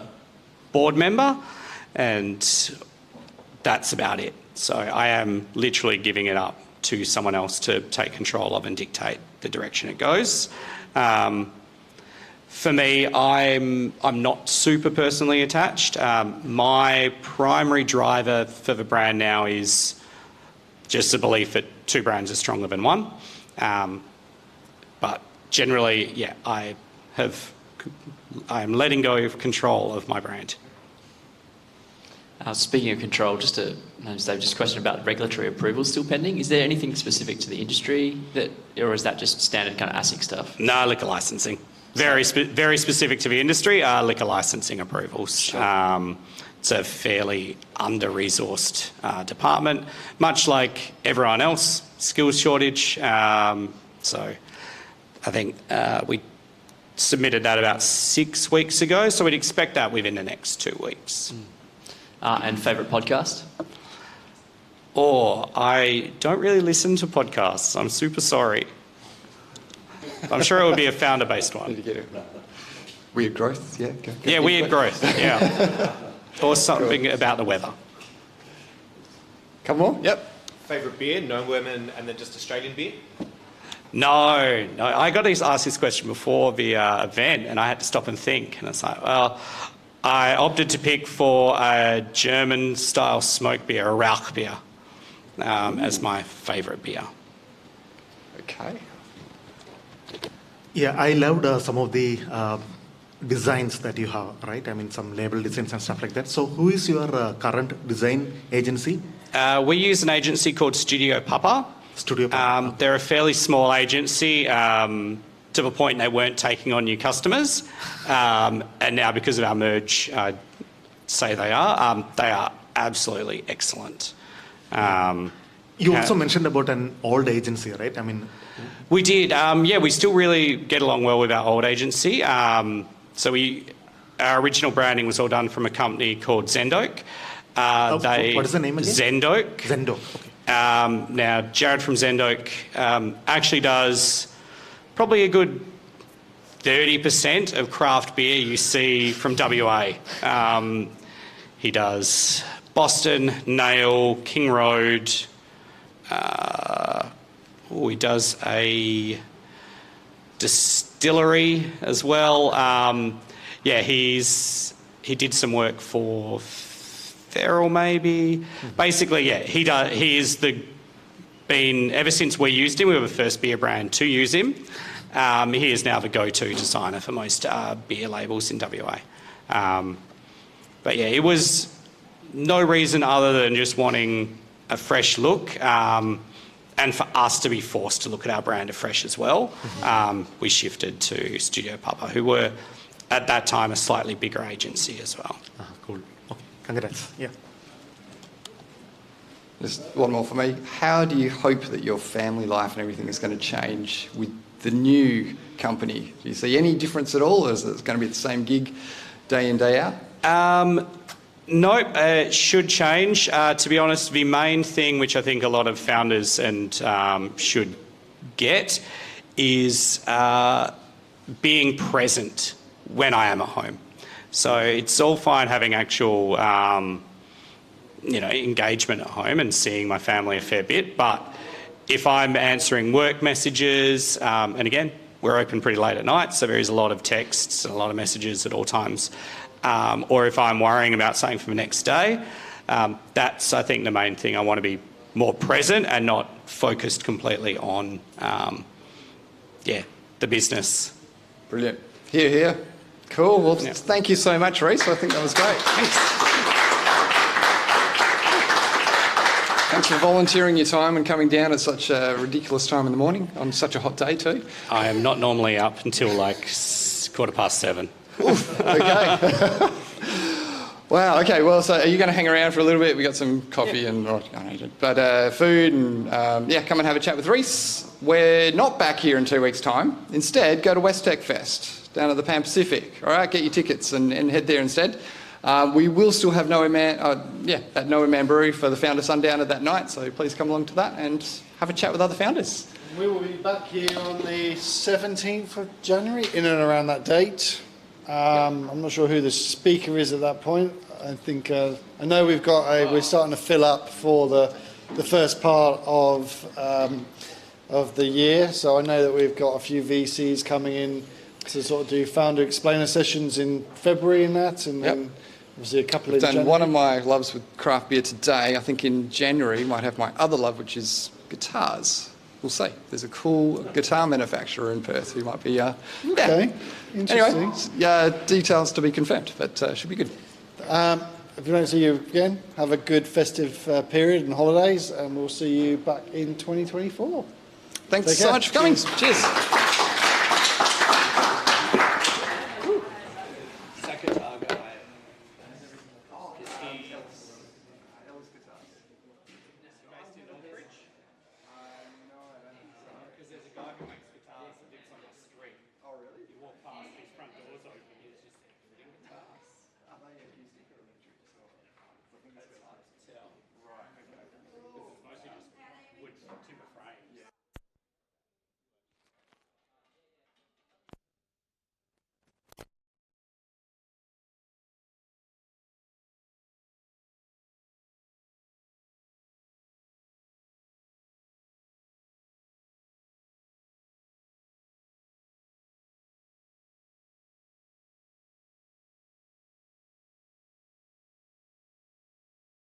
board member, and that's about it. So I am literally giving it up to someone else to take control of and dictate the direction it goes. For me, I'm not super personally attached. My primary driver for the brand now is just the belief that 2 brands are stronger than 1. But generally, yeah, I am letting go of control of my brand. Speaking of control, just a question about regulatory approval still pending. Is there anything specific to the industry or is that just standard kind of ASIC stuff? No, liquor licensing. Very specific to the industry are liquor licensing approvals. Sure. It's a fairly under-resourced department, much like everyone else, skills shortage. So I think we submitted that about 6 weeks ago, so we'd expect that within the next 2 weeks. And favourite podcast? I don't really listen to podcasts. I'm super sorry. I'm sure it would be a founder-based one. Did you get it? Weird growth, yeah. Go. Yeah, weird growth, yeah. Or something about the weather. Come on, yep. Favourite beer, Nowhereman, and then just Australian beer? No. I got asked this question before the event, and I had to stop and think. And it's like, well, I opted to pick for a German-style smoke beer, a Rauch beer, as my favourite beer. Okay. Yeah, I loved some of the designs that you have, right? I mean, some label designs and stuff like that. So who is your current design agency? We use an agency called Studio Papa. Studio Papa. They're a fairly small agency to the point they weren't taking on new customers. And now because of our merge, I'd say they are. They are absolutely excellent. You also mentioned about an old agency, right? I mean, we did. Yeah, we still really get along well with our old agency. So our original branding was all done from a company called Zendoke. What is the name again? Zendoke. Zendoke. Okay. Now, Jared from Zendoke actually does probably a good 30% of craft beer you see from WA. He does Boston, Nail, King Road. He does a distillery as well. He did some work for Feral maybe. Basically, yeah, he is ever since we used him, we were the first beer brand to use him. He is now the go-to designer for most beer labels in WA. But yeah, it was no reason other than just wanting a fresh look, and for us to be forced to look at our brand afresh as well. We shifted to Studio Papa, who were at that time a slightly bigger agency as well. Cool. Okay. Congrats. Yeah. Just one more for me. How do you hope that your family life and everything is going to change with the new company? Do you see any difference at all? Is it going to be the same gig day in, day out? Nope, it should change. To be honest, the main thing which I think a lot of founders should get is being present when I am at home. So it's all fine having actual engagement at home and seeing my family a fair bit, but if I'm answering work messages, and again, we're open pretty late at night, so there is a lot of texts and a lot of messages at all times. Or if I'm worrying about something for the next day, that's, I think, the main thing. I want to be more present and not focused completely on, the business. Brilliant. Here. Cool. Well, Thank you so much, Reece. I think that was great. Thanks. Thanks for volunteering your time and coming down at such a ridiculous time in the morning on such a hot day too. I am not normally up until like 7:15. Oof, okay. Wow, okay, well, so are you going to hang around for a little bit? We got some coffee and food and, come and have a chat with Reece. We're not back here in 2 weeks' time. Instead, go to West Tech Fest down at the Pan Pacific. All right, get your tickets and head there instead. We will still have at Nowhereman Brewing for the Founder Sundown at that night, so please come along to that and have a chat with other founders. We will be back here on the 17th of January, in and around that date. I'm not sure who the speaker is at that point. I think I know we're starting to fill up for the first part of the year. So I know that we've got a few VCs coming in to sort of do founder explainer sessions in February and that, and then obviously a couple in January. One of my loves with craft beer today. I think in January might have my other love, which is guitars. We'll see. There's a cool guitar manufacturer in Perth who might be... Okay, interesting. Anyway, details to be confirmed, but should be good. If we don't see you again, have a good festive period and holidays, and we'll see you back in 2024. Thanks so much for coming. Cheers.